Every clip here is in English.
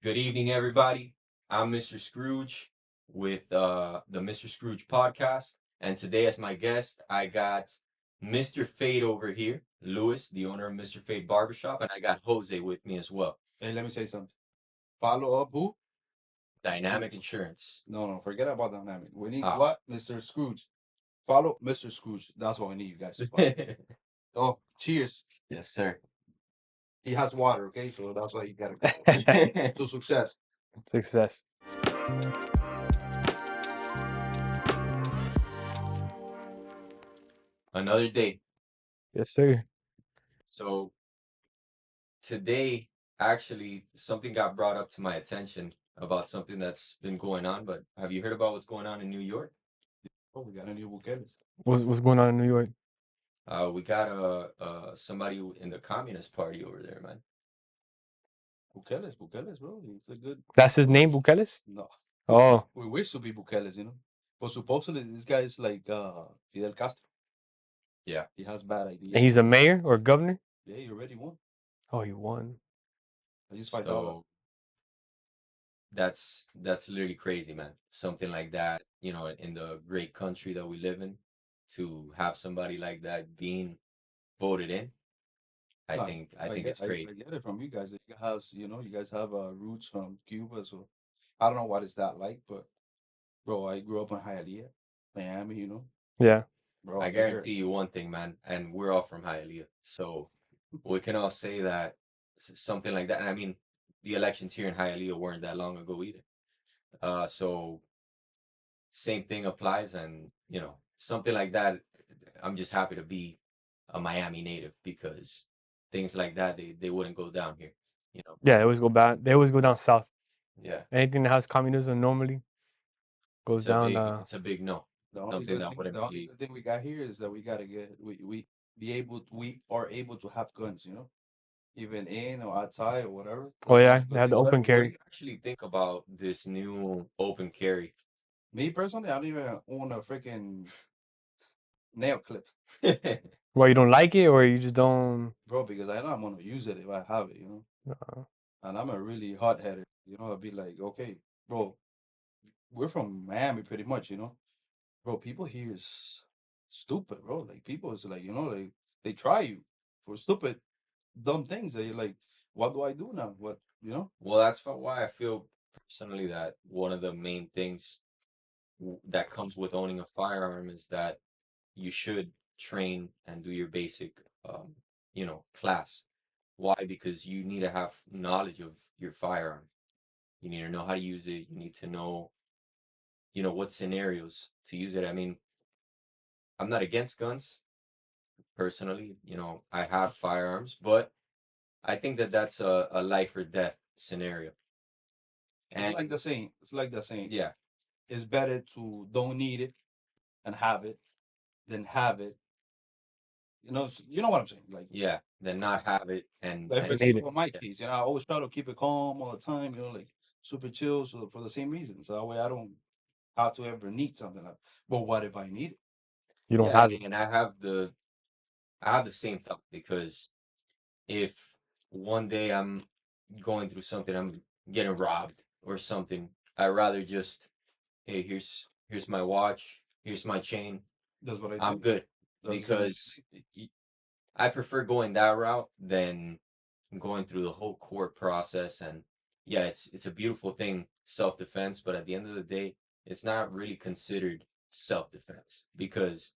Good evening, everybody. I'm Mr. Scrooge with the Mr. Scrooge Podcast. And today, as my guest, I got Mr. Fade over here, Lewis, the owner of Mr. Fade Barbershop, and I got Jose with me as well. Hey, let me say something. Follow up who? Dynamic Insurance. No, forget about dynamic. We need Ah. what? Mr. Scrooge. Follow Mr. Scrooge. That's what we need you guys to follow. Oh, cheers. Yes, sir. He has water, okay? So that's why you gotta go. To success. Success. Another day. Yes, sir. So today, actually, something got brought up to my attention about something that's been going on. But have you heard about what's going on in New York? Oh, we got a new buqueles. What's going on in New York? We got somebody in the Communist Party over there, man. Buqueles, bro. He's a good. That's his name, Bukeles? No. Oh, We wish to be buqueles, you know. But supposedly this guy is like Fidel Castro. Yeah. He has bad and ideas. he's a mayor or governor? Yeah, he already won. Oh, he won. I just $5. So that's literally crazy, man. Something like that, in the great country that we live in, to have somebody like that being voted in, I No, think I think it's I crazy. get it from you guys. You has, you guys have roots from Cuba, so I don't know what is that like, but bro, I grew up in Hialeah, Miami, Yeah. bro. I There, guarantee you one thing, man, and we're all from Hialeah, so we can all say that something like that. And I mean, the elections here in Hialeah weren't that long ago either. So same thing applies, and something like that. I'm just happy to be a Miami native because things like that they wouldn't go down here. You know, Yeah, they always go back. They always go down south. yeah, Anything that has communism normally goes it's a down. big no. Something that wouldn't the only be. good thing we got here is that we gotta get we are able to have guns, even in or outside or whatever. Oh, That's the yeah. only They good have thing the we open got. What do carry. you actually think about this new open carry? Me personally, I don't even own a freaking nail clip, Well, you don't like it or you just don't. bro, because I know I'm gonna use it if I have it, Uh, and I'm a really hot headed, I'll be like, okay, bro, we're from Miami pretty much, bro. People here is stupid, bro. Like people is like, like they try you for stupid, dumb things. That you're like, what do I do now? What? Well, that's why I feel personally that one of the main things that comes with owning a firearm is that you should train and do your basic, class. Why? Because you need to have knowledge of your firearm. You need to know how to use it. You need to know, what scenarios to use it. I mean, I'm not against guns personally. I have firearms, but I think that that's a life or death scenario. It's And like the saying. It's like the saying. yeah, It's better to don't need it and have it than have it. You know what I'm saying. yeah, then not have it Like for and need example, it. for my yeah. case, I always try to keep it calm all the time. Like super chill, so for the same reason. So that way I don't have to ever need something like. But what if I need it? You don't Yeah, have it. and I have the same thought because if one day I'm going through something, I'm getting robbed or something, I'd rather just, hey, here's my watch, here's my chain, That's what I I'm do. good. That's the same Because I prefer going that route than going through the whole court process. And yeah, it's a beautiful thing, self-defense, but at the end of the day, it's not really considered self-defense because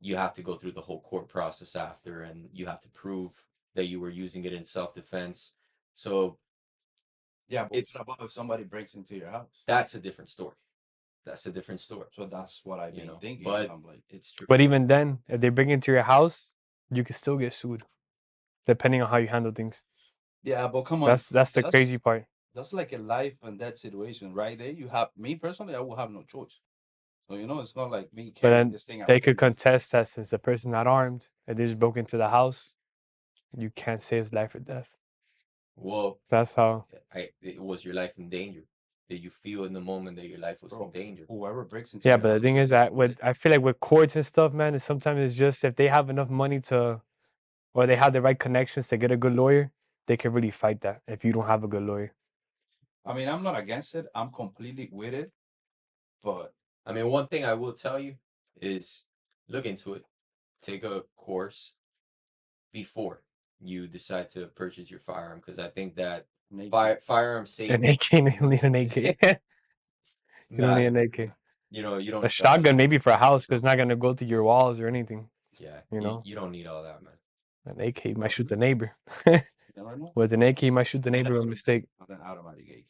you have to go through the whole court process after, and you have to prove that you were using it in self-defense. So Yeah, but it's what about if somebody breaks into your house? that's a different story. That's a different story, So that's what I've been thinking, but I'm like, it's true. But even then, if they break into your house, you can still get sued, depending on how you handle things. yeah, but come on, That's the that's crazy part. that's like a life and death situation, right? There, you have me personally, I will have no choice. So it's not like me But carrying then this thing they around. could contest that since the person's not armed and they just broke into the house, you can't say it's life or death. Well, That's how. it was your life in danger? Did you feel in the moment that your life was in Bro, danger? whoever breaks into Yeah, your but the house thing is is gonna that be with dead. I feel like with courts and stuff, man, it's sometimes it's just if they have enough money to, or they have the right connections to get a good lawyer, they can really fight that if you don't have a good lawyer. I mean, I'm not against it. I'm completely with it. But I mean, one thing I will tell you is look into it. Take a course before you decide to purchase your firearm because I think that naked, firearm An safety. AK, you don't need an AK. You don't Nah, need an AK. you don't A need all that. shotgun maybe for a house because it's not gonna go through your walls or anything. Yeah, You know, you don't need all that, man. an AK might well, shoot the neighbor. you never know. With an AK, you might shoot the I mean, neighbor by mistake. an automatic AK,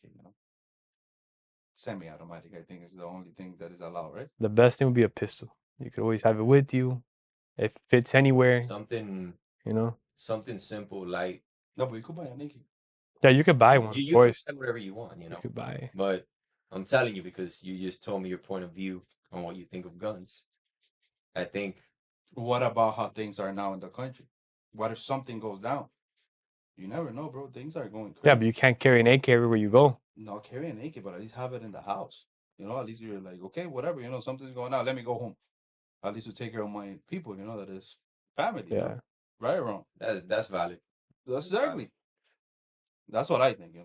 semi-automatic. I think is the only thing that is allowed, right? The best thing would be a pistol. You could always have it with you. It fits anywhere. Something You know. something simple, light. No, but you could buy a naked. Yeah, you could buy one, of You can course. buy whatever you want, You could buy. But I'm telling you because you just told me your point of view on what you think of guns. I think What about how things are now in the country? What if something goes down? You never know, bro. Things are going Yeah, crazy. but you can't carry an AK everywhere you go. Not carry an AK, but at least have it in the house. At least you're like, okay, whatever. Something's going on. Let me go home. At least to take care of my people. That is family. Yeah. Right or wrong. that's valid. That's exactly. That's what I think.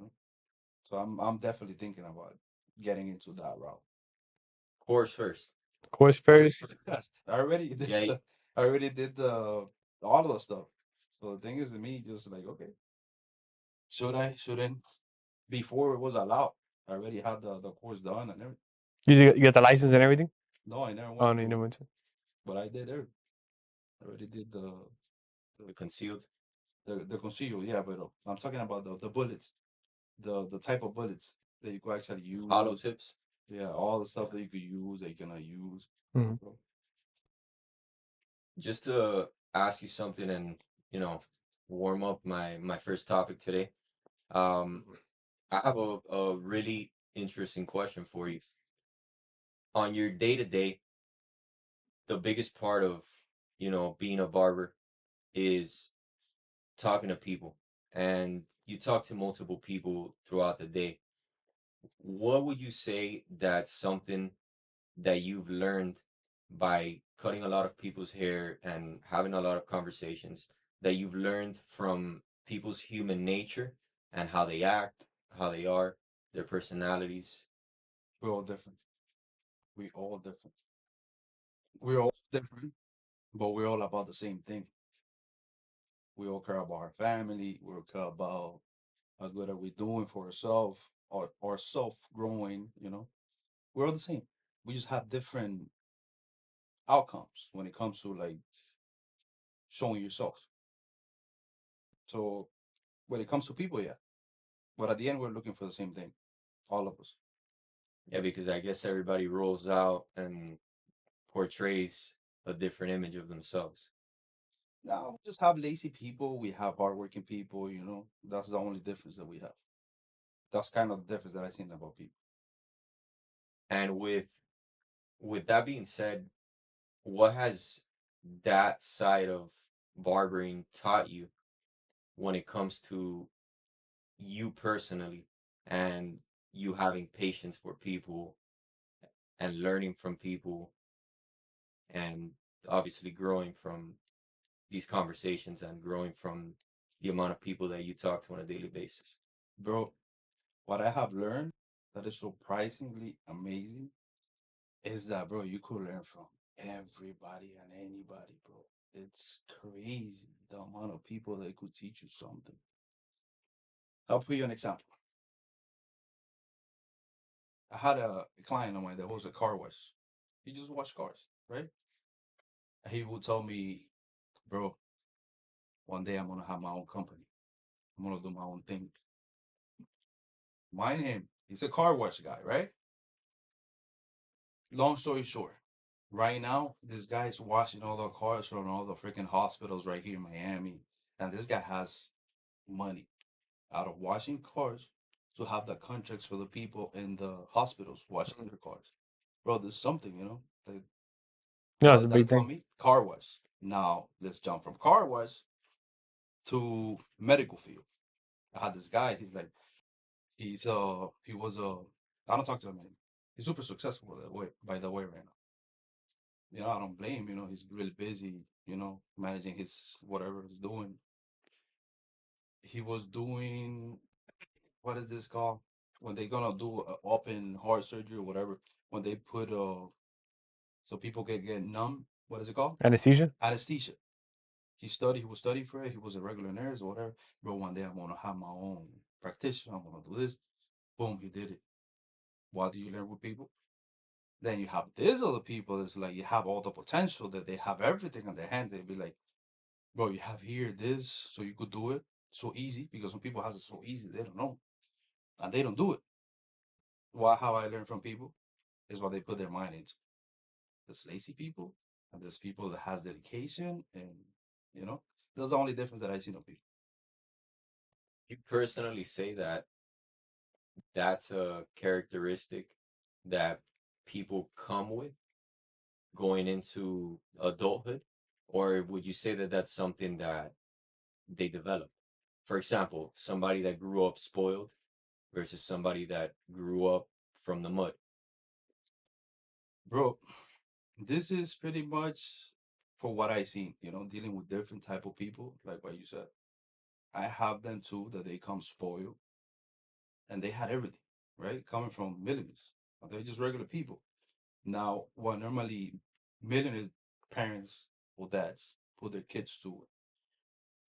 So I'm definitely thinking about getting into that route. Course first. Course first. Test. I already did. Yeah, I already did the all of the stuff. So the thing is, to me, just like, okay, should I? Shouldn't? Before it was allowed, I already had the course done and everything. You get the license and everything. No, I never Oh went no, you to, never went to. but I did everything. I already did the concealed the conceal. Yeah, but I'm talking about the bullets, the type of bullets that you could actually hollow use. tips. Yeah, all the stuff that you could use that you cannot use. Mhm. So, Just to ask you something and warm up my first topic today. Um, I have a really interesting question for you. On your day to day, the biggest part of being a barber is talking to people, and you talk to multiple people throughout the day. What would you say that's something that you've learned by cutting a lot of people's hair and having a lot of conversations that you've learned from people's human nature and how they act, how they are, their personalities? we're all different. We all different. We're all different, but we're all about the same thing. We all care about our family. We all care about how good are we doing for ourselves or self growing. We're all the same. We just have different outcomes when it comes to like showing yourself. So when it comes to people, yeah. But at the end, we're looking for the same thing, all of us. Yeah, because I guess everybody rolls out and portrays a different image of themselves. Now we just have lazy people. We have hardworking people. That's the only difference that we have. That's kind of the difference that I seen about people. And with that being said, what has that side of barbering taught you when it comes to you personally and you having patience for people and learning from people and obviously growing from these conversations and growing from the amount of people that you talk to on a daily basis? Bro, what I have learned that is surprisingly amazing is that, bro, you could learn from everybody and anybody, bro. It's crazy the amount of people that could teach you something. I'll put you an example. I had a client of mine that was a car wash. He just washed cars, right? He would tell me, bro, one day I'm gonna have my own company. I'm gonna do my own thing. Mind him, he's a car wash guy, right? Long story short, right now this guy's washing all the cars from all the freaking hospitals right here in Miami, and this guy has money out of washing cars to have the contracts for the people in the hospitals washing their cars. Bro, there's something, Yeah, it's a that big taught thing. me car wash. Now let's jump from car wash to medical field. I had this guy. He's like, he was I don't talk to him anymore. He's super successful by the way, right now. I don't blame him. He's really busy. Managing his whatever he's doing. He was doing what is this called? when they gonna do open heart surgery or whatever, when they put so people can get numb. What is it called? Anesthesia. Anesthesia. He was studying for it. He was a regular nurse or whatever. Bro, one day I'm gonna have my own practitioner. I'm gonna do this. Boom, he did it. What do you learn with people? Then you have these other people that's like you have all the potential that they have everything on their hands. They'd be like, bro, you have here this, so you could do it so easy because some people has it so easy they don't know and they don't do it. Why? How I learn from people is what they put their mind into. There's lazy people and there's people that has dedication, and you know that's the only difference that I see in people. You personally say that that's a characteristic that people come with going into adulthood, or would you say that that's something that they develop? For example, somebody that grew up spoiled versus somebody that grew up from the mud. Bro, this is pretty much for what I see. Dealing with different type of people, like what you said. I have them too that they come spoiled and they had everything, right? Coming from millionaires. They're just regular people. Now, what normally millionaires parents or dads put their kids to,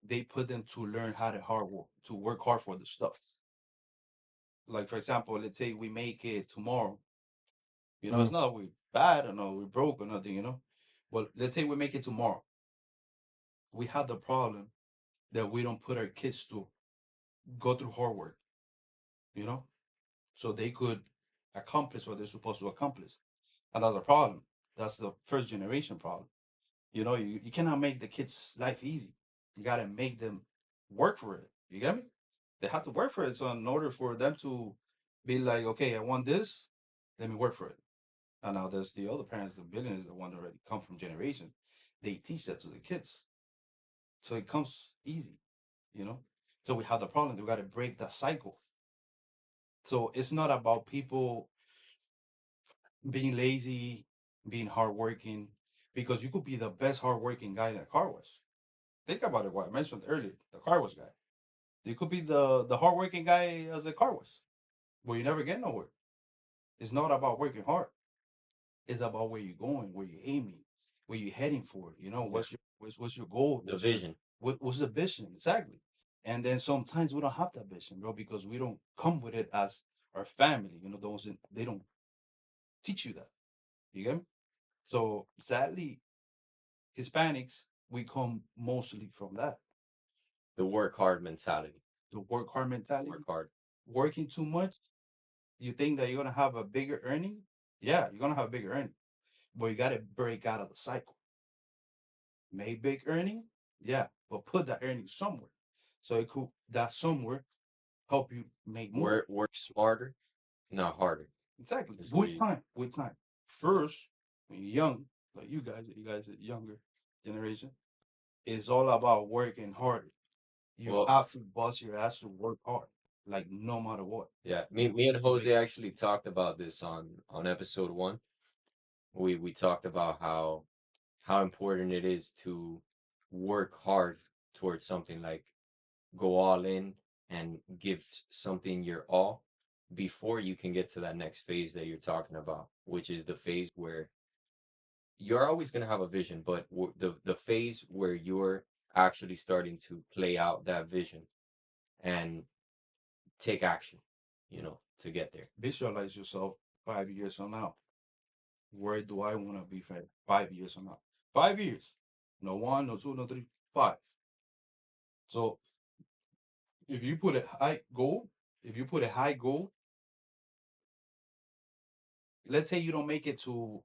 they put them to learn how to hard work, to work hard for the stuff. Like for example, let's say we make it tomorrow. It's Mm. not we bad or no, we broke or nothing. Well, let's say we make it tomorrow. We have the problem that we don't put our kids to go through hard work, you know, so they could accomplish what they're supposed to accomplish. And that's a problem. That's the first generation problem. You cannot make the kids' life easy. You gotta make them work for it. You get me? They have to work for it. So in order for them to be like, okay, I want this, let me work for it. And now there's the other parents, the billionaires, the one that already come from generation. They teach that to the kids. So it comes easy, you know? So we have the problem. We gotta break that cycle. So it's not about people being lazy, being hardworking, because you could be the best hardworking guy in a car wash. Think about it. What I mentioned earlier, the car wash guy. You could be the hardworking guy as a car wash, but you never get nowhere. It's not about working hard. It's about where you're going, where you're aiming, where you're heading for. Yeah. What's your goal? The vision. What's the vision exactly? And then sometimes we don't have that vision, bro, because we don't come with it as our family. Those they don't teach you that. You get me? So sadly, Hispanics, we come mostly from that. The work hard mentality. The work hard Work mentality, hard. working too much. You think that you're gonna have a bigger earning? Yeah, you're gonna have a bigger earning, but you gotta break out of the cycle. Make big earning, yeah, but put that earning somewhere. So it could that somewhere help you make more. Work smarter, not harder. Exactly. Is what With you. time, with time. First, when you're young, like you guys are younger generation, it's all about working hard. You Well, have to bust your ass to work hard, like no matter what. yeah. Me and To Jose make actually talked about this on episode one. We talked about how important it is to work hard towards something, like go all in and give something your all before you can get to that next phase that you're talking about, which is the phase where you're always going to have a vision, but the phase where you're actually starting to play out that vision and take action, to get there. visualize yourself 5 years from now. Where do I want to be 5 years from now? 5 years. No one, no two, no three, five. So if you put a high goal, if you put a high goal, let's say you don't make it to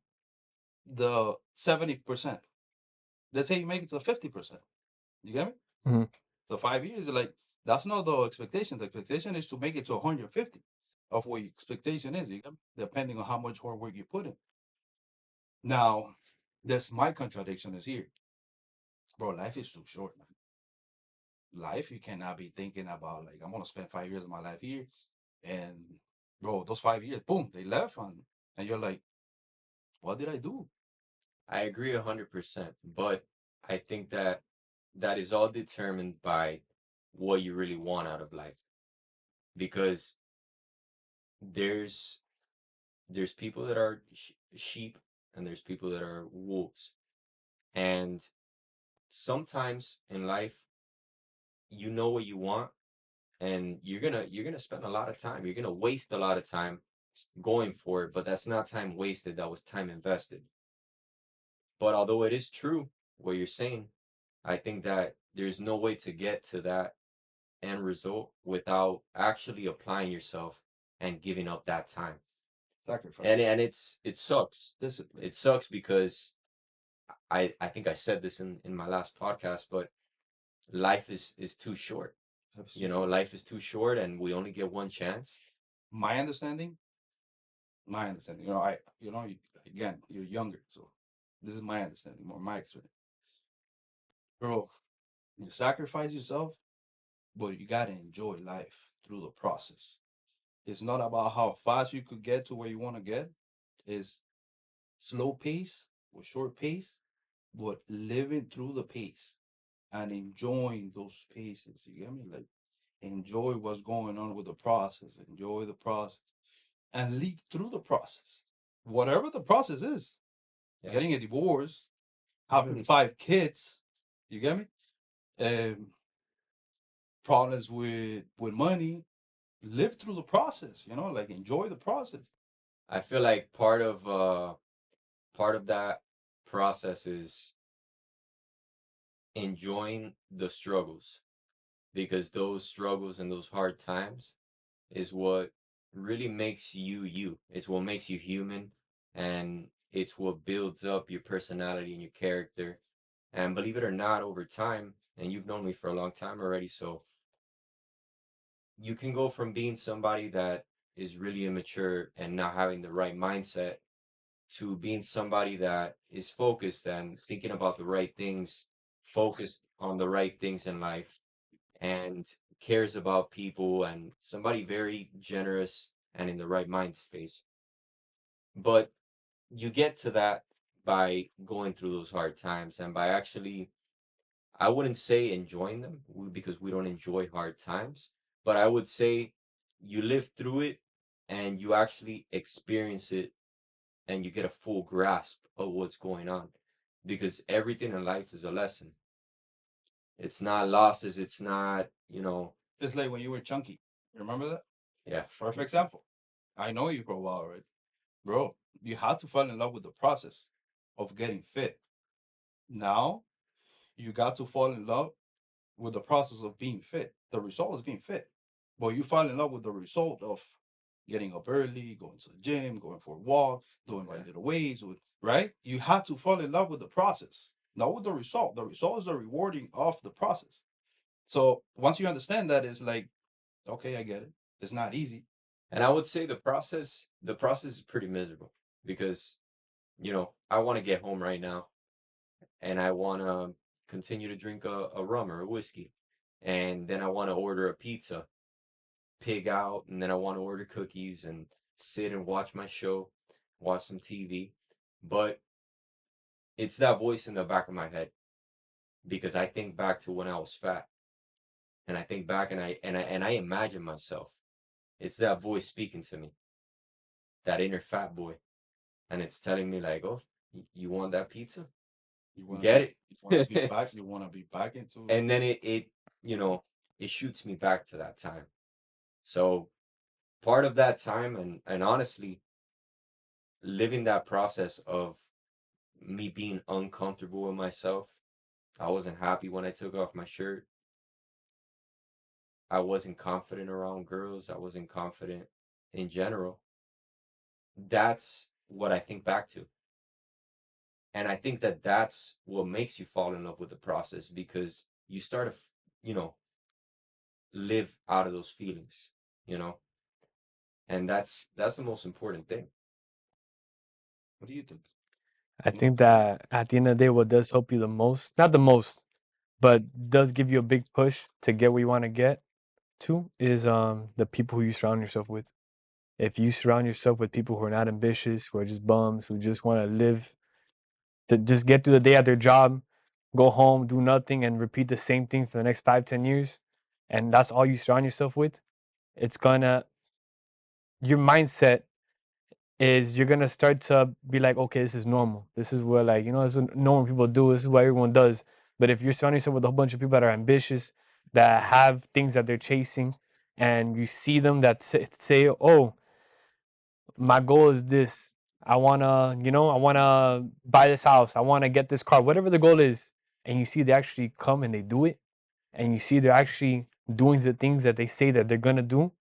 the 70%. Let's say you make it to 50%. You get me? Hmm. So 5 years, like that's not the expectation. The expectation is to make it to 150 of what your expectation is, you get me? Depending on how much hard work you put in. Now, that's my contradiction is here. Bro, life is too short, man. Life, you cannot be thinking about like I'm gonna spend 5 years of my life here, and bro, those 5 years, boom, they left, and you're like, what did I do? I agree 100%, but I think that that is all determined by what you really want out of life. Because there's there's people that are sheep and there's people that are wolves. And sometimes in life, you know what you want, and you're gonna spend a lot of time. You're gonna waste a lot of time going for it, but that's not time wasted. That was time invested. But although it is true what you're saying, I think that there's no way to get to that end result without actually applying yourself and giving up that time. Sacrifice. And it sucks. Discipline. It sucks because I think I said this in my last podcast, but life is too short. You know, Absolutely. life is too short and we only get one chance. My understanding, my understanding. You know, again, you're younger, so this is my understanding, more my experience. Bro, you sacrifice yourself, but you gotta enjoy life through the process. It's not about how fast you could get to where you want to get. It's slow pace or short pace, but living through the pace and enjoying those paces. You get me? Like enjoy what's going on with the process. Enjoy the process and live through the process. Whatever the process is, Yeah. getting a divorce, having 5 kids, you get me? Um, Problems with money, live through the process, like enjoy the process. I feel like part of that process is enjoying the struggles, because those struggles and those hard times is what really makes you you. It's what makes you human, and it's what builds up your personality and your character. And believe it or not, over time, and you've known me for a long time already, so you can go from being somebody that is really immature and not having the right mindset to being somebody that is focused and thinking about the right things, focused on the right things in life, and cares about people, and somebody very generous and in the right mind space. But you get to that by going through those hard times and by actually, I wouldn't say enjoying them because we don't enjoy hard times, but I would say you live through it and you actually experience it and you get a full grasp of what's going on, because everything in life is a lesson. It's not losses, it's not, It's like when you were chunky. You remember that? yeah. Perfect example. I know you for a while already. Bro, you had to fall in love with the process of getting fit. Now you got to fall in love with the process of being fit. The result is being fit. But you fall in love with the result of getting up early, going to the gym, going for a walk, doing Yeah. right little ways, right? You have to fall in love with the process, not with the result. The result is the rewarding of the process. So once you understand that, it's like, okay, I get it. It's not easy. And I would say the process is pretty miserable because, I want to get home right now and I want to continue to drink a rum or a whiskey. And then I want to order a pizza, pig out, and then I want to order cookies and sit and watch my show, watch some TV. But it's that voice in the back of my head because I think back to when I was fat and I think back and I imagine myself. It's that voice speaking to me, that inner fat boy, and it's telling me like, "Oh, you want that pizza? You want to be, Get you want to be it." back. You want to be back into. And then you know, it shoots me back to that time. So part of that time, and honestly, living that process of me being uncomfortable with myself. I wasn't happy when I took off my shirt. I wasn't confident around girls. I wasn't confident in general. That's what I think back to. And I think that that's what makes you fall in love with the process because you start to, you know, live out of those feelings, you know, and that's the most important thing. What do you think? I think that at the end of the day, what does help you the most, not the most, but does give you a big push to get where you want to get to is the people who you surround yourself with. If you surround yourself with people who are not ambitious, who are just bums, who just want to live, to just get through the day at their job, go home, do nothing, and repeat the same thing for the next 5, 10 years, and that's all you surround yourself with, it's gonna your mindset is you're gonna start to be like, okay, this is normal. This is what, like, this is what normal people do. This is what everyone does. But if you're surrounding yourself with a whole bunch of people that are ambitious, that have things that they're chasing, and you see them that say, oh, my goal is this. I wanna buy this house. I wanna get this car. Whatever the goal is, and you see they actually come and they do it, and you see they're actually doing the things that they say that they're gonna do,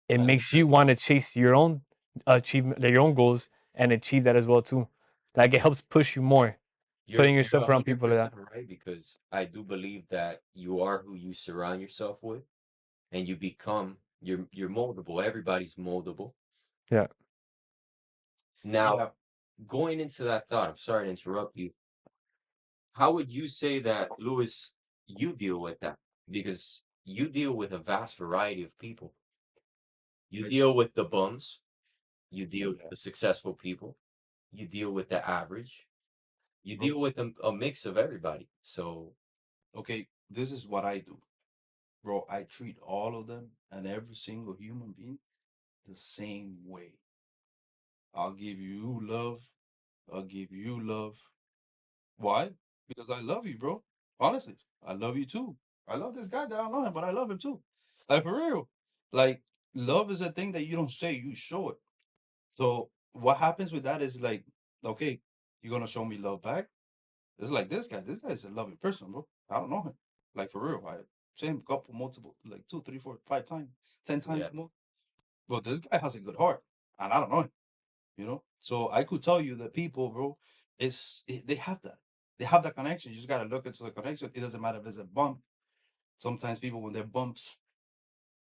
it makes you want to chase your own achievement, like your own goals, and achieve that as well too. Like it helps push you more, putting You're yourself around people like 100% that. right because I do believe that you are who you surround yourself with, and you become you're moldable. Everybody's moldable. Yeah, Now, Yeah. going into that thought, I'm sorry to interrupt you. How would you say that, Louis, you deal with that? Because you deal with a vast variety of people. You deal with the bums, you deal with the successful people, you deal with the average, you Bro, deal with a mix of everybody. So, okay, this is what I do. Bro, I treat all of them and every single human being the same way. I'll give you love. I'll give you love. Why? Because I love you, bro. Honestly, I love you too. I love this guy that I don't know him, but I love him too. Like for real. Like love is a thing that you don't say, you show it. So what happens with that is like, okay, you're gonna show me love back. It's like this guy. This guy's a loving person, bro. I don't know him. Like for real. I same couple, multiple, like two, three, four, 5 times, 10 times yeah, more. But this guy has a good heart, and I don't know him. So I could tell you that people, bro, they have that. They have that connection. You just gotta look into the connection. It doesn't matter if it's a bump. Sometimes people, when they're bumps,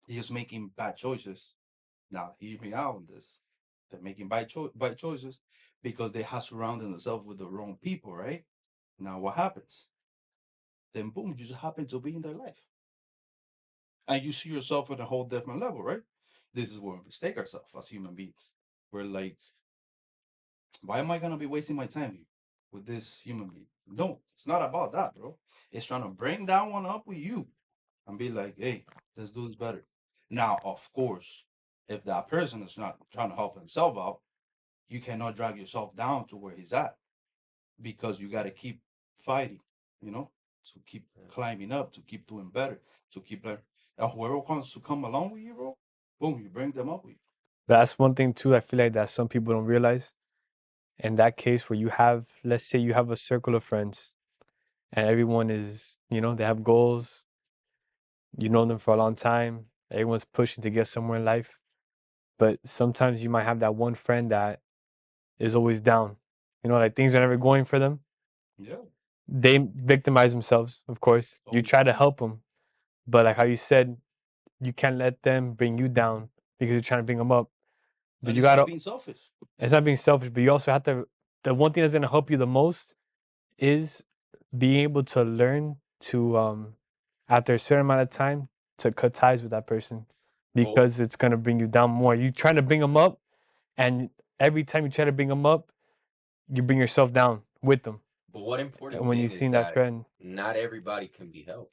they're just making bad choices. Now, hear me out on this. They're making bad choices because they have surrounded themselves with the wrong people, right? Now, what happens? Then, boom, you just happen to be in their life. And you see yourself at a whole different level, right? This is where we mistake ourselves as human beings. We're like, why am I gonna be wasting my time here with this human being? No, it's not about that, bro. It's trying to bring that one up with you and be like, hey, let's do this better. Now, of course, if that person is not trying to help himself out, you cannot drag yourself down to where he's at because you got to keep fighting, you know, to keep yeah. climbing up, to keep doing better, to keep learning. And whoever wants to come along with you, bro, boom, you bring them up with you. that's one thing too. I feel like that some people don't realize. In that case, where you have, let's say, you have a circle of friends, and everyone is, they have goals. You know them for a long time. Everyone's pushing to get somewhere in life, but sometimes you might have that one friend that is always down. Like things are never going for them. Yeah, They victimize themselves, of course. You always try to do. help them, but like how you said, you can't let them bring you down because you're trying to bring them up. But And you it's not gotta, being selfish. it's not being selfish, but you also have to, the one thing that's gonna help you the most is being able to learn to, after a certain amount of time, to cut ties with that person Well, because it's gonna bring you down more. You trying to bring them up, and every time you try to bring them up, you bring yourself down with them. but one And important when you thing is seen that that trend, not everybody can be helped.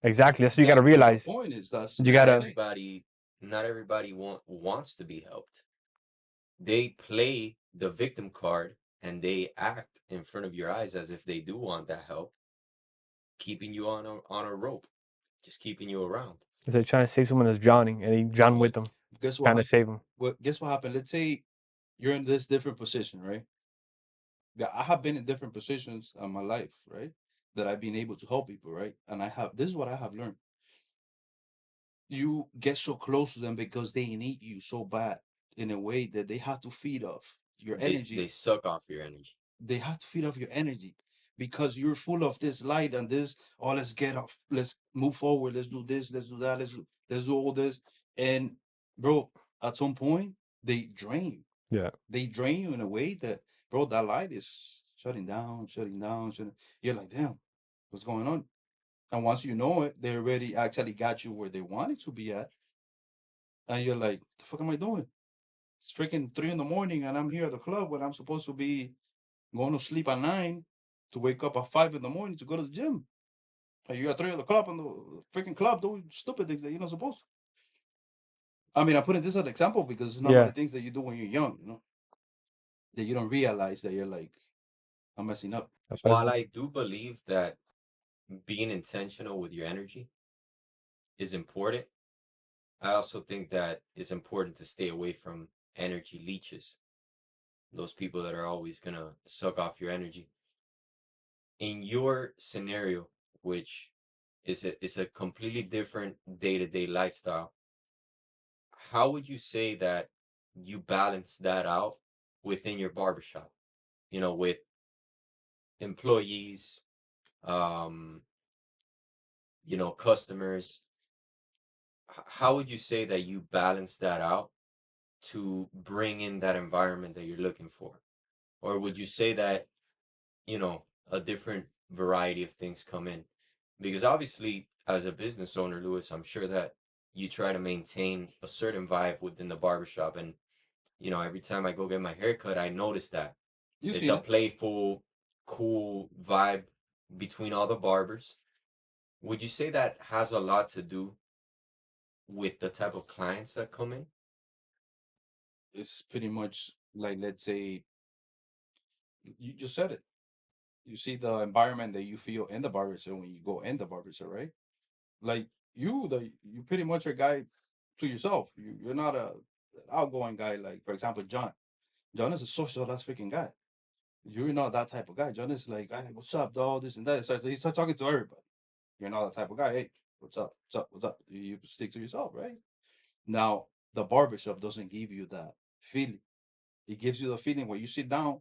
exactly, that's what you gotta That's the realize. point. Is that's You that's Not the gotta, thing. everybody, not everybody wants to be helped. They play the victim card and they act in front of your eyes as if they do want that help, keeping you on a rope, just keeping you around. it's like trying to save someone that's drowning, and they drown But with them, guess what trying to happened? save them. Guess what happened? Let's say you're in this different position, right? Yeah, I have been in different positions in my life, right? That I've been able to help people, right? And I have this is what I have learned. You get so close to them because they need you so bad in a way that they have to feed off your They energy. suck off your energy. They have to feed off your energy because you're full of this light and this. Oh, let's get off. Let's move forward. Let's do this. Let's do that. Let's do all this. And bro, at some point they drain you. Yeah, They drain you in a way that, bro, that light is shutting down, shutting down, shutting. You're like, damn, what's going on? And once you know it, they already actually got you where they wanted to be at, and you're like, the fuck am I doing? It's freaking 3 in the morning, and I'm here at the club when I'm supposed to be going to sleep at 9 to wake up at 5 in the morning to go to the gym. And you're at 3 o'clock in the freaking club doing stupid things that you're not supposed to. I mean, I put this as an example because it's Yeah, normally things that you do when you're young, you know, that you don't realize that you're like, I'm messing up. that's why. While I do believe that being intentional with your energy is important, I also think that it's important to stay away from energy leeches, those people that are always gonna suck off your energy. In your scenario, which is a completely different day-to-day lifestyle, how would you say that you balance that out within your barbershop? With employees, um, customers. How would you say that you balance that out to bring in that environment that you're looking for? Or would you say that, a different variety of things come in? Because obviously, as a business owner, Lewis, I'm sure that you try to maintain a certain vibe within the barbershop. And, every time I go get my haircut, I notice that You it's seen a it? playful, cool vibe between all the barbers. Would you say that has a lot to do with the type of clients that come in? It's pretty much like, let's say, you just said it. You see the environment that you feel in the barbershop when you go in the barbershop, right? Like you pretty much are a guy to yourself. You're not a outgoing guy. Like for example, John. John is a social ass freaking guy. You're not that type of guy. John is like, hey, what's up, dog? This and that. So he starts talking to everybody. You're not that type of guy. Hey, what's up? What's up? What's up? You stick to yourself, right? Now, the barbershop doesn't give you that feeling. It gives you the feeling where you sit down,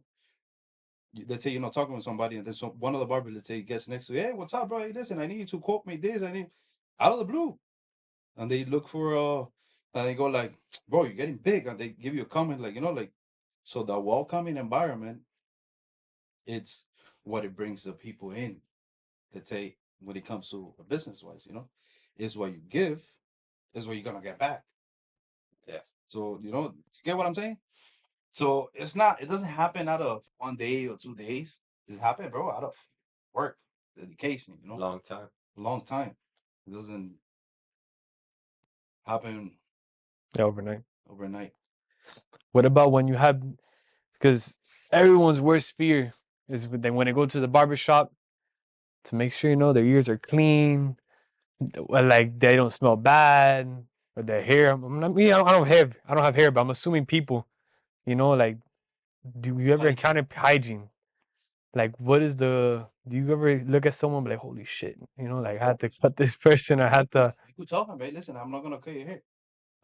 let's say you're not talking with somebody, and then one of the barbers, let's say, gets next to you, hey, what's up, bro? Hey, listen, I need you to quote me this. I need out of the blue. And they look for and they go like, bro, you're getting big. And they give you a comment, like, like, so the welcoming environment, it's what it brings the people in. Let's say when it comes to a business wise, is what you give, is what you're gonna get back. Yeah. So, you get what I'm saying? So it doesn't happen out of 1 day or 2 days. It happen, bro, out of work, dedication, Long time. a long time. It doesn't happen Yeah, overnight. overnight. What about when you have, because everyone's worst fear is when they go to the barber shop to make sure their ears are clean, like they don't smell bad, or their hair. I'm not, me, I don't have hair, but I'm assuming people, like, do you ever Like, encounter hygiene? Like, what is do you ever look at someone and be like, holy shit, like I had to cut this person, I had to. you could tell them, hey, listen, I'm not gonna cut your hair.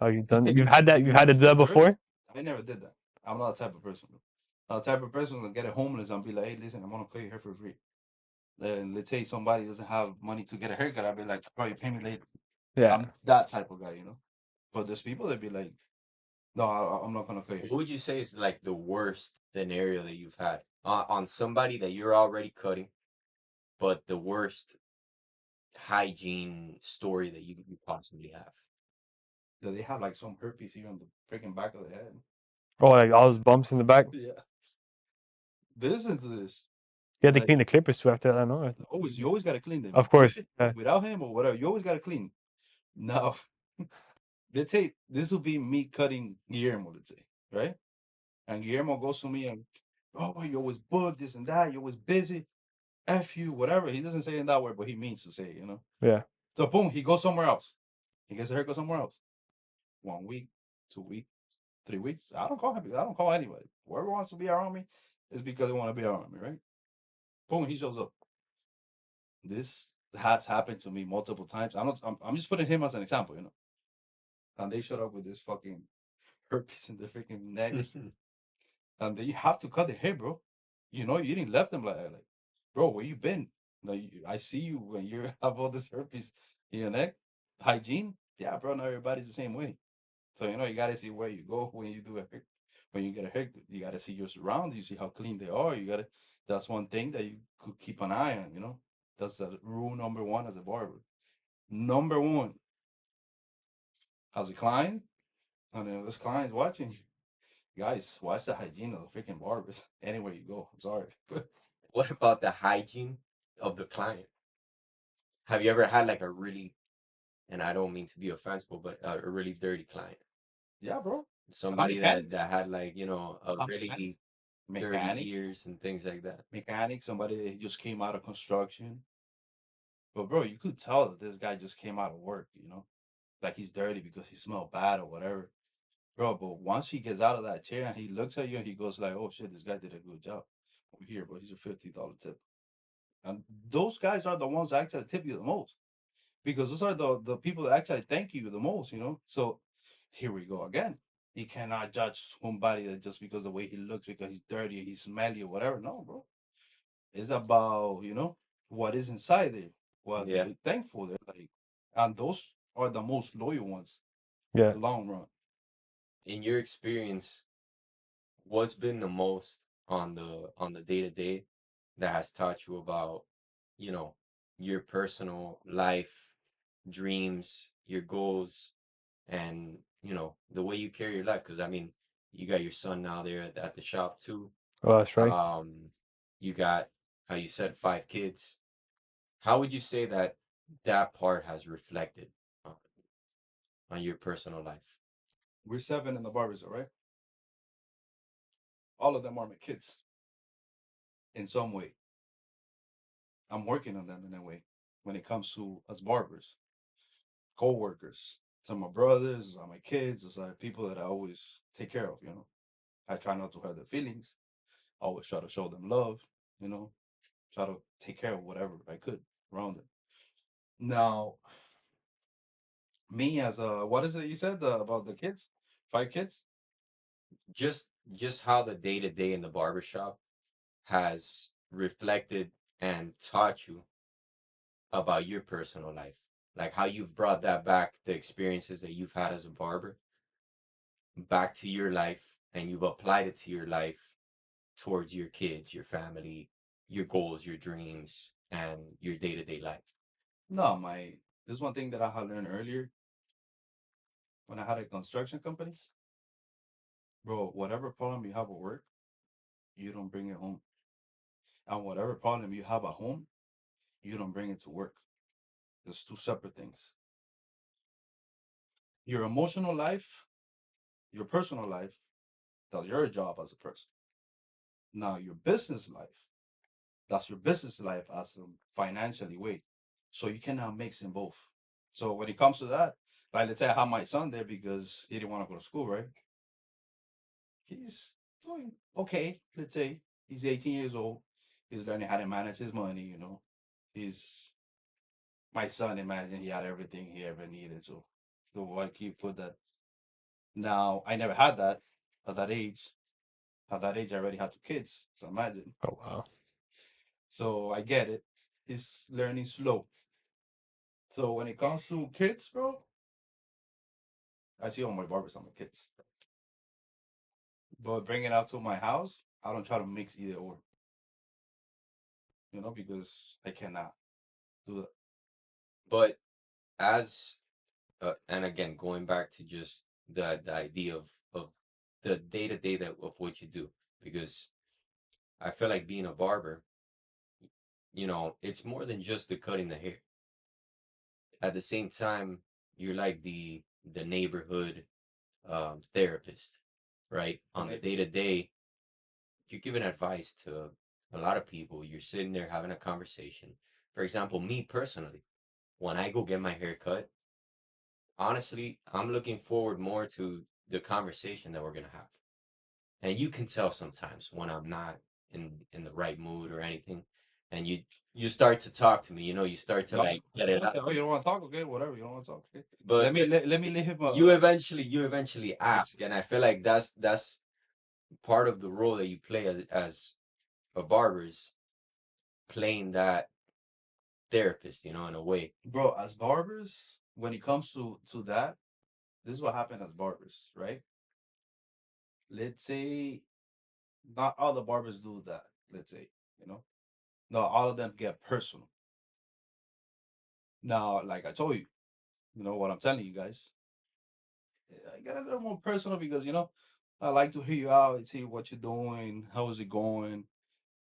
Oh, you've done that? You've had that? You've had to do that Sure. before? I never did that. I'm not the type of person. Bro. I'm the type of person to get a homeless and be like, hey, listen, I'm gonna cut your hair for free. Then let's say somebody doesn't have money to get a haircut, I'll be like, bro, you pay me later. Yeah. I'm that type of guy. But there's people that be like, no, I'm not gonna cut your What hair. would you say is like the worst scenario that you've had on somebody that you're already cutting, but the worst hygiene story that you possibly have? That they have like some herpes here on the freaking back of the head. Oh, like all those bumps in the back. Yeah. Listen to this. You had to Like, clean the clippers too after that, no? you always gotta clean them. Of course. Without him or whatever, you always gotta clean. Now, let's say this will be me cutting Guillermo, let's say, right? And Guillermo goes to me and, oh, you're always booked, this and that, you're always busy, F you, whatever. He doesn't say it in that word, but he means to say it. Yeah. So boom, he goes somewhere else. He gets a haircut somewhere else. 1 week, 2 weeks, 3 weeks. I don't call him. I don't call anybody. Whoever wants to be around me is because they want to be around me, right? Boom, he shows up. This has happened to me multiple times. I'm just putting him as an example. And they showed up with this fucking herpes in their freaking neck. And then you have to cut the hair, bro. You didn't left them like that. Like, bro, where you been? Like, I see you when you have all this herpes in your neck. Hygiene? Yeah, bro, not everybody's the same way. So, you gotta see where you go when you do a hair. When you get a haircut, you gotta see your surroundings, you see how clean they are. That's one thing that you could keep an eye on. That's rule number one as a barber. Number one, as a client, and this client's watching, guys, watch the hygiene of the freaking barbers anywhere you go. I'm sorry. What about the hygiene of the client? Have you ever had like a really, and I don't mean to be offensive, but a really dirty client? Yeah, bro. I'm Somebody that mechanics. had like, a I'm really mechanics. dirty Mechanics. ears and things like that. Mechanics. Somebody that just came out of construction. But bro, you could tell that this guy just came out of work. Like he's dirty because he smelled bad or whatever. Bro, but once he gets out of that chair and he looks at you and he goes like, "Oh shit, this guy did a good job." Over here, bro, he's a $50 tip. And those guys are the ones that actually tip you the most because those are the people that actually thank you the most. So here we go again. You cannot judge somebody that just because the way he looks, because he's dirty, he's smelly or whatever. No, bro. It's about, what is inside there, what Yeah. they're thankful. They're like, and those are the most loyal ones, Yeah. the long run. In your experience, what's been the most on the day to day that has taught you about, you know, your personal life, dreams, your goals, and the way you carry your life? Because I mean, you got your son now there at the shop too. Oh, that's right. You got, how you said, 5 kids. How would you say that part has reflected on, on your personal life? We're seven in the barbers, all right? All of them are my kids in some way. I'm working on them in a way when it comes to us barbers, co-workers. Some of my brothers, some of my kids, those are people that I always take care of. I try not to hurt their feelings. I always try to show them love, you know, try to take care of whatever I could around them. Now, me as a, what is it you said about the kids? 5 kids? Just how the day to day in the barbershop has reflected and taught you about your personal life, like how you've brought that back, the experiences that you've had as a barber, back to your life, and you've applied it to your life towards your kids, your family, your goals, your dreams, and your day to day life. No, this is one thing that I had learned earlier when I had a construction company. Bro, whatever problem you have at work, you don't bring it home. And whatever problem you have at home, you don't bring it to work. There's two separate things. Your emotional life, your personal life, that's your job as a person. Now, your business life, that's your business life as a financially way. So you cannot mix in both. So when it comes to that, like let's say I have my son there because he didn't want to go to school, right? He's doing okay. Let's say he's 18 years old. He's learning how to manage his money. He's my son. Imagine he had everything he ever needed. So why can you put that? Now I never had that at that age. At that age, I already had 2 kids. So imagine. Oh, wow. So I get it. He's learning slow. So when it comes to kids, bro, I see all my barbers on my kids. But bring it out to my house, I don't try to mix either or, because I cannot do that. But as and again, going back to just the idea of the day to day that of what you do, because I feel like being a barber, it's more than just the cutting the hair. At the same time, you're like the neighborhood therapist, right? On the Okay. day to day, you're giving advice to a lot of people. You're sitting there having a conversation. For example, me personally, when I go get my hair cut, honestly, I'm looking forward more to the conversation that we're gonna have. And you can tell sometimes when I'm not in the right mood or anything, and you start to talk to me. You start to No, like let it out. okay. Oh, you don't want to talk? Okay, whatever. You don't want to talk? Okay. But Let me let him. you eventually ask, and I feel like that's part of the role that you play as a barber, is playing that therapist, in a way. Bro, as barbers, when it comes to that, this is what happened as barbers, right? Let's say not all the barbers do that. Let's say, you know, not all of them get personal. Now, like I told you, what I'm telling you guys. I get a little more personal because I like to hear you out and see what you're doing, how is it going.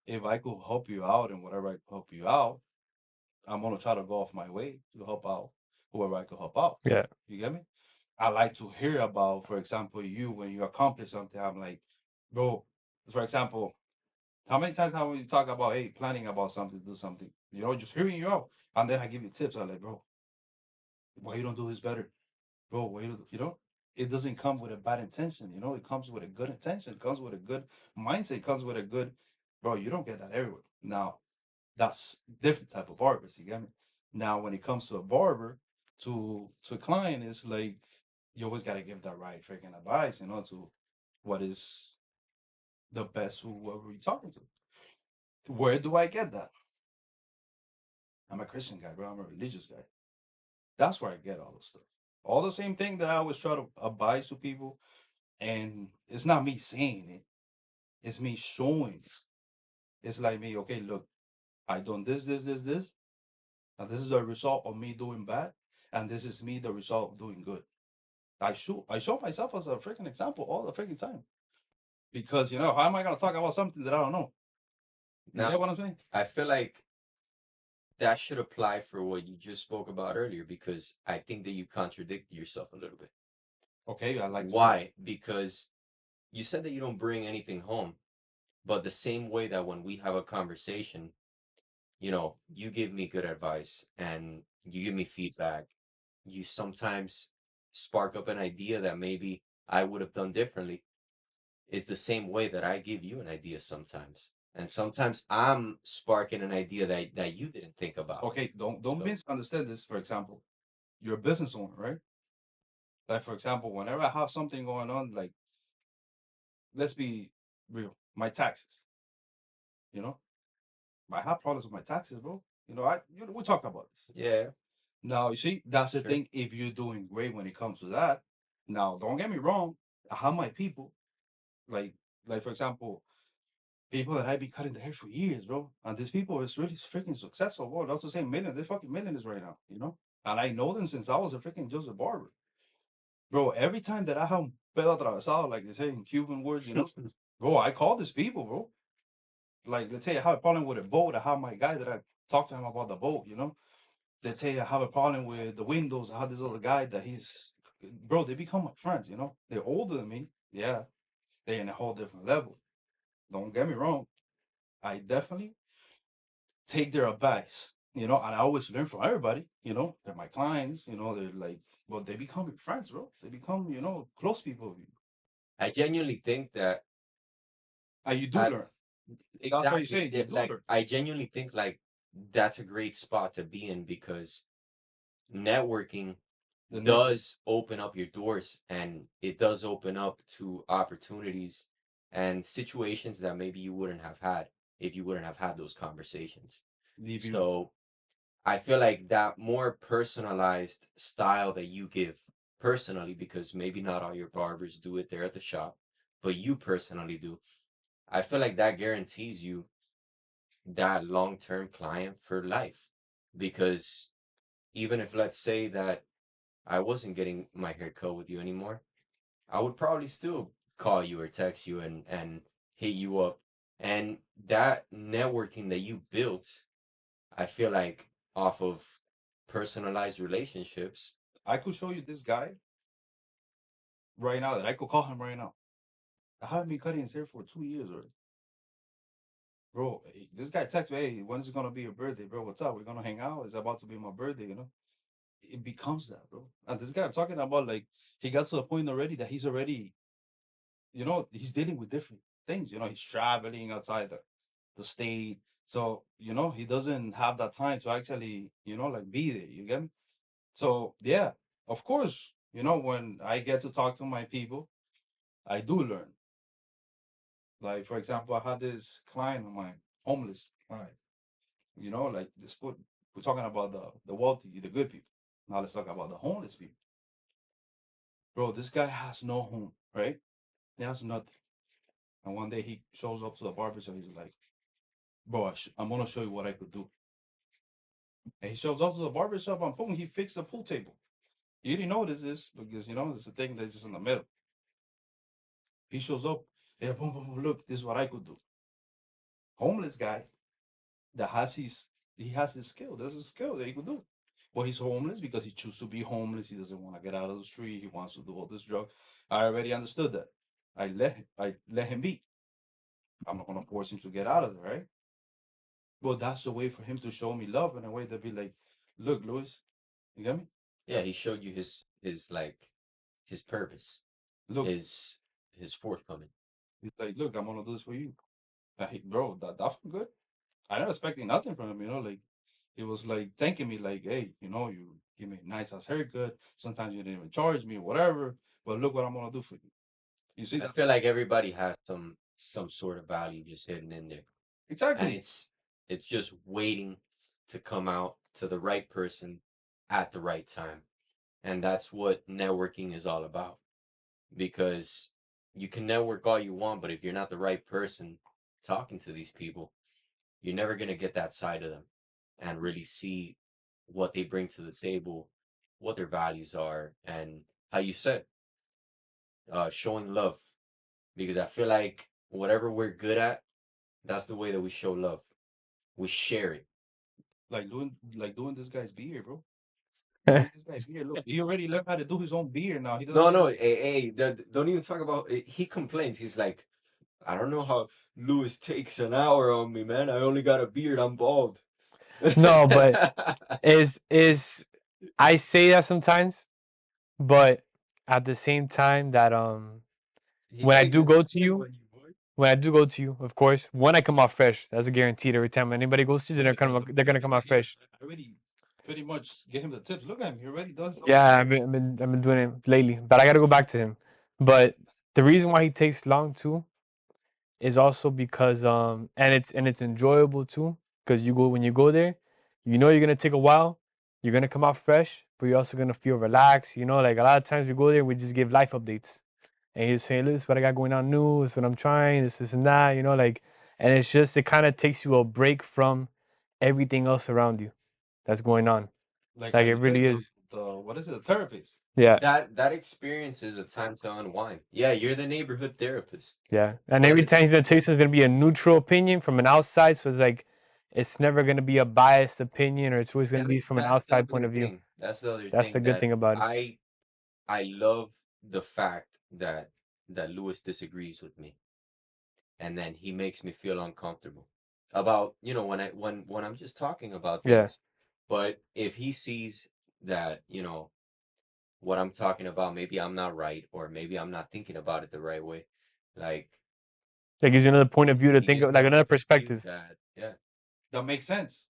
If I could help you out and whatever I could help you out, I'm gonna try to go off my way to help out whoever I could help out. Yeah. You get me? I like to hear about, for example, you when you accomplish something. I'm like, bro, for example, how many times have we talk about, hey, planning about something, do something, just hearing you out, and then I give you tips. I'm like, bro, why you don't do this better, bro? Why it doesn't come with a bad intention. It comes with a good intention. It comes with a good mindset. It comes with a good, bro. You don't get that everywhere. Now, that's different type of barbers. You get me? Now, when it comes to a barber, to a client, it's like you always got to give that right freaking advice, to what is the best whoever you're talking to. Where do I get that? I'm a Christian guy, bro. I'm a religious guy. That's where I get all this stuff. All the same thing that I always try to advise to people, and it's not me saying it; it's me showing it. It's like me, okay, look, I done this, this, this, this, and this is the result of me doing bad, and this is me the result of doing good. I show myself as a freaking example all the freaking time because how am I gonna talk about something that I don't know? You Now, get what I'm saying? I feel like that should apply for what you just spoke about earlier because I think that you contradict yourself a little bit. Okay, I like to hear. Why? Because you said that you don't bring anything home, but the same way that when we have a conversation, you give me good advice and you give me feedback. You sometimes spark up an idea that maybe I would have done differently. It's the same way that I give you an idea sometimes. And sometimes I'm sparking an idea that you didn't think about. Okay, don't So, misunderstand this. For example, you're a business owner, right? Like for example, whenever I have something going on, like let's be real, my taxes. You know, I have problems with my taxes, bro. We talk about this. yeah, Now, you see, that's the sure. thing. If you're doing great when it comes to that, now don't get me wrong. I have my people, like for example, people that I've been cutting the hair for years, bro. And these people is really freaking successful. Bro, that's the same million. They're fucking millionaires right now, And I know them since I was a freaking just a barber. Bro, every time that I have un pedo atravesado, like they say in Cuban words, bro, I call these people, bro. Like, let's say I have a problem with a boat. I have my guy that I talk to him about the boat. Let's say I have a problem with the windows. I have this other guy that bro, they become my friends. They're older than me. Yeah, they're in a whole different level. Don't get me wrong. I definitely take their advice, and I always learn from everybody. They're my clients, they're like, well, they become your friends, bro. They become, close people of you. I genuinely think that And you do I learn. That's what you exactly say. You do like learn. I genuinely think like that's a great spot to be in because networking The network. does open up your doors and it does open up to opportunities and situations that maybe you wouldn't have had if you wouldn't have had those conversations. Leave you. So I feel like that more personalized style that you give personally, because maybe not all your barbers do it there at the shop, but you personally do. I feel like that guarantees you that long-term client for life. Because even if let's say that I wasn't getting my hair cut with you anymore, I would probably still call you or text you and hit you up. And that networking that you built, I feel like off of personalized relationships. I could show you this guy right now that I could call him right now. I haven't been cutting his hair for 2 years already. Bro, this guy texts me, hey, when is it gonna be your birthday, bro? What's up? We're gonna hang out. It's about to be my birthday. It becomes that, bro. And this guy I'm talking about, like, he got to a point already that he's dealing with different things. He's traveling outside the state. So, he doesn't have that time to actually, like be there. You get me? So, yeah, of course, when I get to talk to my people, I do learn. Like, for example, I had this client of mine, homeless client, like we're talking about the wealthy, the good people. Now let's talk about the homeless people. Bro, this guy has no home, right? He has nothing. And one day he shows up to the barber shop. He's like, bro, I'm gonna show you what I could do. And he shows up to the barber shop and boom, he fixed the pool table. You didn't know this because it's a thing that's just in the middle. He shows up, yeah, boom, boom, boom, look, this is what I could do. Homeless guy that he has his skill. There's a skill that he could do. Well, he's homeless because he chooses to be homeless. He doesn't want to get out of the street. He wants to do all this drug. I already understood that. I let him be. I'm not gonna force him to get out of there, right? Well, that's the way for him to show me love in a way to be like, look, Louis, you get me? Yeah, he showed you his like his purpose, Look, his his forthcoming. he's like, look, I'm gonna do this for you. Bro, that felt good. I never expecting nothing from him, like he was like thanking me, like, hey, you give me a nice ass haircut. Sometimes you didn't even charge me, whatever. But look what I'm gonna do for you. You see, I feel that's like everybody has some sort of value just hidden in there, and exactly it's just waiting to come out to the right person at the right time, and that's what networking is all about. Because you can network all you want, but if you're not the right person talking to these people, you're never going to get that side of them and really see what they bring to the table, what their values are, and how you said, showing love. Because I feel like whatever we're good at, that's the way that we show love. We share it. like doing this guy's beer, bro. Doing this guy beer. Look, he already learned how to do his own beer now. He doesn't No, no, even. hey, don't even talk about it. He complains. He's like, I don't know how Lewis takes an hour on me, man. I only got a beard. I'm bald. No, but is I say that sometimes, but at the same time that He when I takes do his go to time you, on you, boy. when I do go to you, of course, when I come out fresh, that's a guaranteed. Every time anybody goes to you, Look, they're gonna come out fresh. I already pretty much get him the tips. Look at him. He already does all the Yeah, tips. I've been doing it lately, but I gotta go back to him. But the reason why he takes long too is also because and it's enjoyable too because you go when you go there, you know you're gonna take a while, you're gonna come out fresh, but you're also gonna feel relaxed. Like a lot of times we go there, we just give life updates, and you say, "This is what I got going on new. This is what I'm trying. This and that." And it's just it kind of takes you a break from everything else around you that's going on. Like Like how it you said, really is. the what is it? The therapist. Yeah. That experience is a time to unwind. Yeah, you're the neighborhood therapist. Yeah, and But every it, time he's gonna tell you something, it's gonna be a neutral opinion from an outside. So it's like it's never gonna be a biased opinion, or it's always gonna be from an that's the outside point other of view. thing. That's the other That's the thing good that thing about it. I love the fact that Lewis disagrees with me, and then he makes me feel uncomfortable about, when I'm just talking about Yeah, things. But if he sees that, what I'm talking about, maybe I'm not right, or maybe I'm not thinking about it the right way, like that gives you another point of view to he think gives of, me like a another point of view perspective. that, yeah, That makes sense.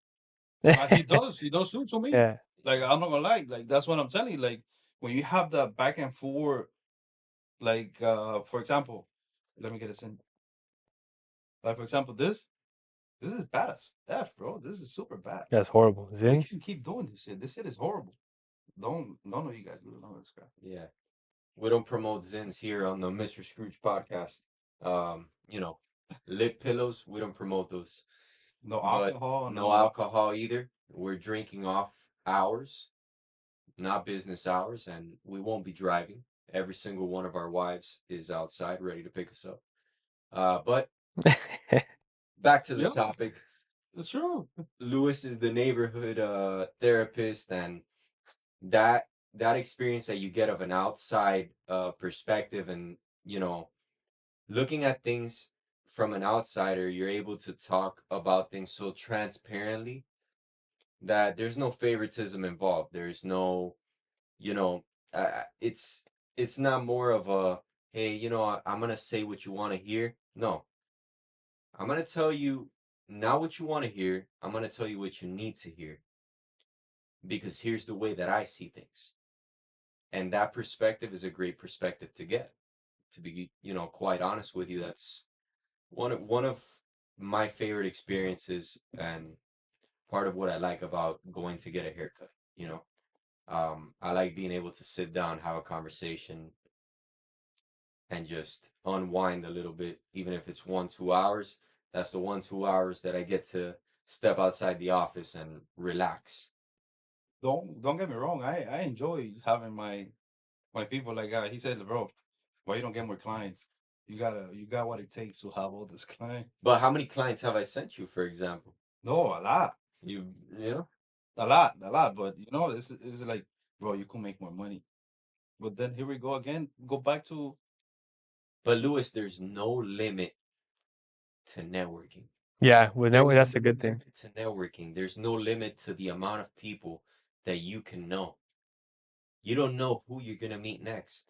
He does. He does too to me. Yeah, Like I'm not gonna lie. Like that's what I'm telling you. Like when you have that back and forth, like for example, let me get this in. Like for example, this is bad as F, bro. This is super bad. that's horrible. We Zins. can't keep doing this shit. This shit is horrible. Don't none of you guys do none of this crap. yeah. We don't promote Zins here on the Mr. Scrooge podcast. Lip pillows, we don't promote those. No But alcohol, no no. alcohol either. We're drinking off hours, not business hours, and we won't be driving. Every single one of our wives is outside ready to pick us up. But back to the Yeah, topic. it's true. Lewis is the neighborhood therapist, and that that experience that you get of an outside perspective, and you know looking at things from an outsider, you're able to talk about things so transparently that there's no favoritism involved. There's no, you know, it's not more of a, hey, I'm gonna say what you want to hear. No, I'm gonna tell you not what you want to hear. I'm gonna tell you what you need to hear, because here's the way that I see things, and that perspective is a great perspective to get. To be, quite honest with you, that's one of my favorite experiences, and part of what I like about going to get a haircut. You know, I like being able to sit down, have a conversation, and just unwind a little bit, even if it's 1, 2 hours. That's the 1, 2 hours that I get to step outside the office and relax. Don't get me wrong. I enjoy having my people like he said, bro. Why you don't get more clients? You got what it takes to have all this client. But how many clients have I sent you, for example? No, a lot. You, you know? a lot. But you know, it's like, bro, you could make more money. But then here we go again. Go back to But Lewis, there's no limit to networking. Yeah, with There's network, that's a no good thing. limit to networking. There's no limit to the amount of people that you can know. You don't know who you're gonna meet next,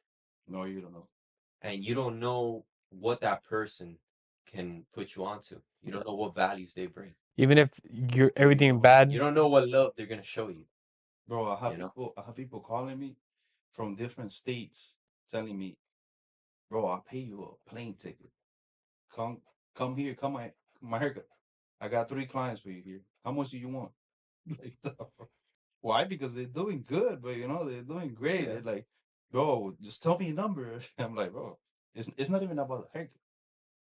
no, you don't know. and you don't know what that person can put you onto. You don't know what values they bring. Even if you're Here we everything go. You bad, don't know what love they're gonna show you. Bro, You know. I have people calling me from different states telling me, bro, I'll pay you a plane ticket. Come come here, come my haircut. I got 3 clients for you here. How much do you want? Like, why? Because they're doing good, but you know, they're doing great. Yeah. They're like, bro, just tell me a number. I'm like, bro, it's not even about the haircut.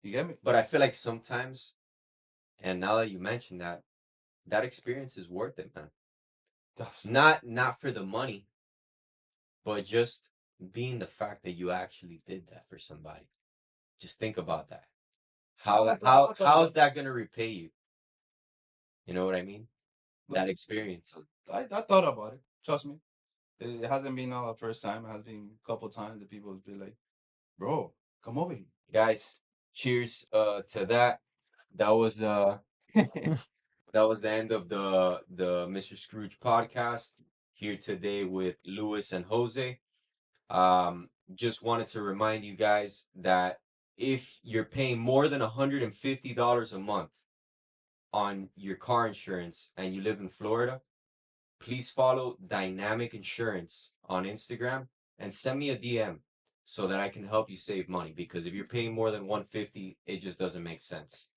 You get me? But I feel like sometimes, and now that you mention that, that experience is worth it, man. That's Not for the money, but just being the fact that you actually did that for somebody. Just think about that. I thought How's about that gonna repay you? You know what I mean? it. That experience. I thought about it. Trust me. It hasn't been the first time. It has been a couple times that people be like, bro, come over here. Guys, cheers to that. That was that was the end of the Mr. Scrooge podcast here today with Luis and Jose. Just wanted to remind you guys that if you're paying more than $150 a month on your car insurance and you live in Florida, please follow Dynamic Insurance on Instagram and send me a DM so that I can help you save money, because if you're paying more than 150, it just doesn't make sense.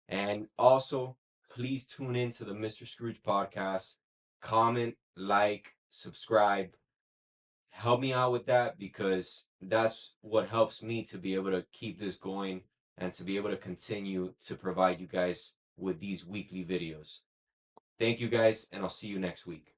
And also, please tune in to the Mr. Scrooge podcast. Comment, like, subscribe. Help me out with that, because that's what helps me to be able to keep this going and to be able to continue to provide you guys with these weekly videos. Thank you guys, and I'll see you next week.